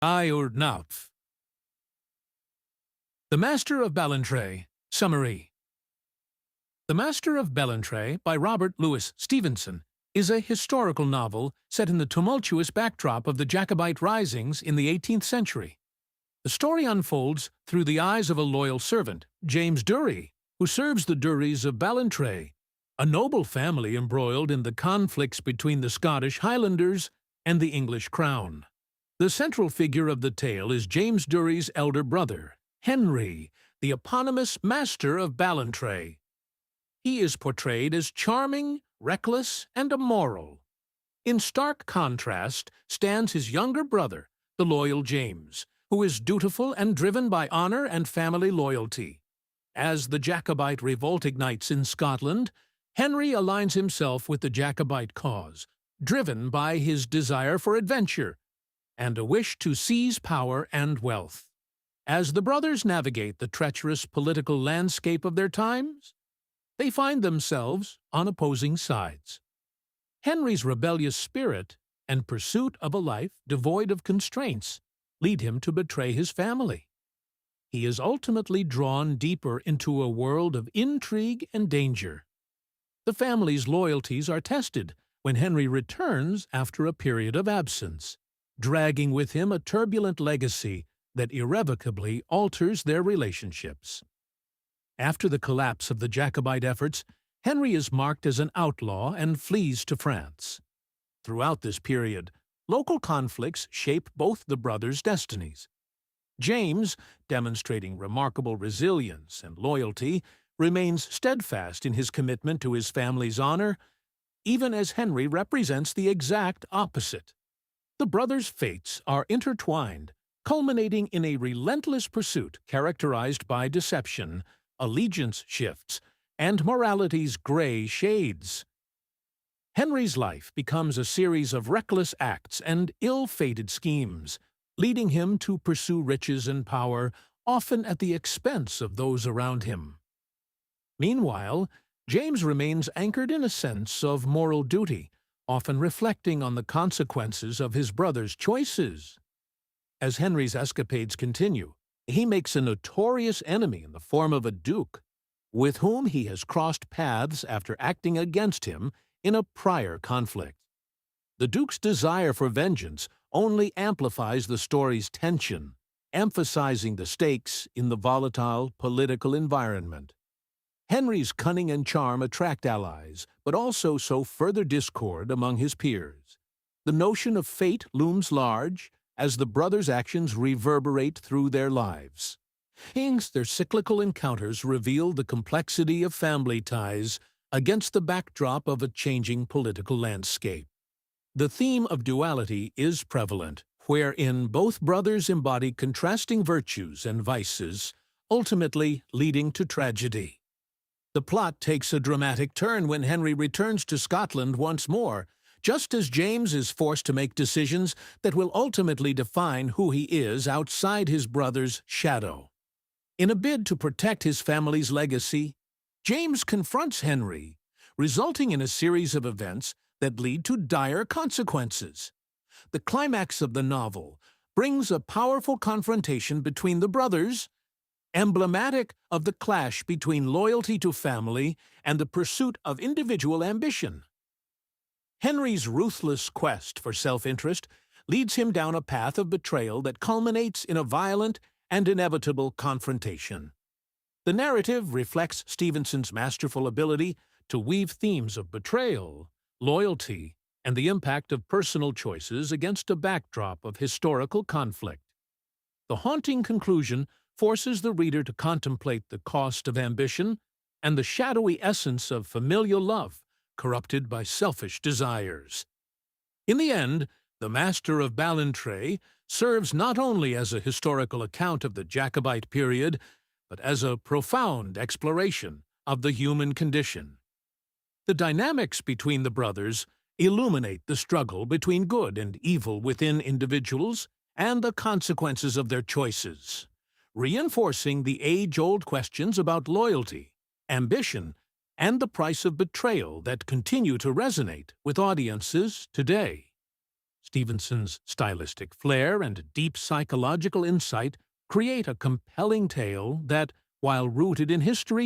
Napf. The Master of Ballantrae, Summary. The Master of Ballantrae by Robert Louis Stevenson is a historical novel set in the tumultuous backdrop of the Jacobite risings in the 18th century. The story unfolds through the eyes of a loyal servant, James Durie, who serves the Duries of Ballantrae, a noble family embroiled in the conflicts between the Scottish Highlanders and the English crown. The central figure of the tale is James Durie's elder brother, Henry, the eponymous Master of Ballantrae. He is portrayed as charming, reckless, and amoral. In stark contrast stands his younger brother, the loyal James, who is dutiful and driven by honor and family loyalty. As the Jacobite revolt ignites in Scotland, Henry aligns himself with the Jacobite cause, driven by his desire for adventure and a wish to seize power and wealth. As the brothers navigate the treacherous political landscape of their times, they find themselves on opposing sides. Henry's rebellious spirit and pursuit of a life devoid of constraints lead him to betray his family. He is ultimately drawn deeper into a world of intrigue and danger. The family's loyalties are tested when Henry returns after a period of absence, dragging with him a turbulent legacy that irrevocably alters their relationships. After the collapse of the Jacobite efforts, Henry is marked as an outlaw and flees to France. Throughout this period, local conflicts shape both the brothers' destinies. James, demonstrating remarkable resilience and loyalty, remains steadfast in his commitment to his family's honor, even as Henry represents the exact opposite. The brothers' fates are intertwined, culminating in a relentless pursuit characterized by deception, allegiance shifts, and morality's gray shades. Henry's life becomes a series of reckless acts and ill-fated schemes, leading him to pursue riches and power, often at the expense of those around him. Meanwhile, James remains anchored in a sense of moral duty, often reflecting on the consequences of his brother's choices. As Henry's escapades continue, he makes a notorious enemy in the form of a duke, with whom he has crossed paths after acting against him in a prior conflict. The duke's desire for vengeance only amplifies the story's tension, emphasizing the stakes in the volatile political environment. Henry's cunning and charm attract allies, but also sow further discord among his peers. The notion of fate looms large as the brothers' actions reverberate through their lives. Their cyclical encounters reveal the complexity of family ties against the backdrop of a changing political landscape. The theme of duality is prevalent, wherein both brothers embody contrasting virtues and vices, ultimately leading to tragedy. The plot takes a dramatic turn when Henry returns to Scotland once more, just as James is forced to make decisions that will ultimately define who he is outside his brother's shadow. In a bid to protect his family's legacy, James confronts Henry, resulting in a series of events that lead to dire consequences. The climax of the novel brings a powerful confrontation between the brothers, emblematic of the clash between loyalty to family and the pursuit of individual ambition. Henry's ruthless quest for self-interest leads him down a path of betrayal that culminates in a violent and inevitable confrontation. The narrative reflects Stevenson's masterful ability to weave themes of betrayal, loyalty, and the impact of personal choices against a backdrop of historical conflict. The haunting conclusion forces the reader to contemplate the cost of ambition and the shadowy essence of familial love corrupted by selfish desires. In the end, The Master of Ballantrae serves not only as a historical account of the Jacobite period, but as a profound exploration of the human condition. The dynamics between the brothers illuminate the struggle between good and evil within individuals and the consequences of their choices, reinforcing the age-old questions about loyalty, ambition, and the price of betrayal that continue to resonate with audiences today. Stevenson's stylistic flair and deep psychological insight create a compelling tale that, while rooted in history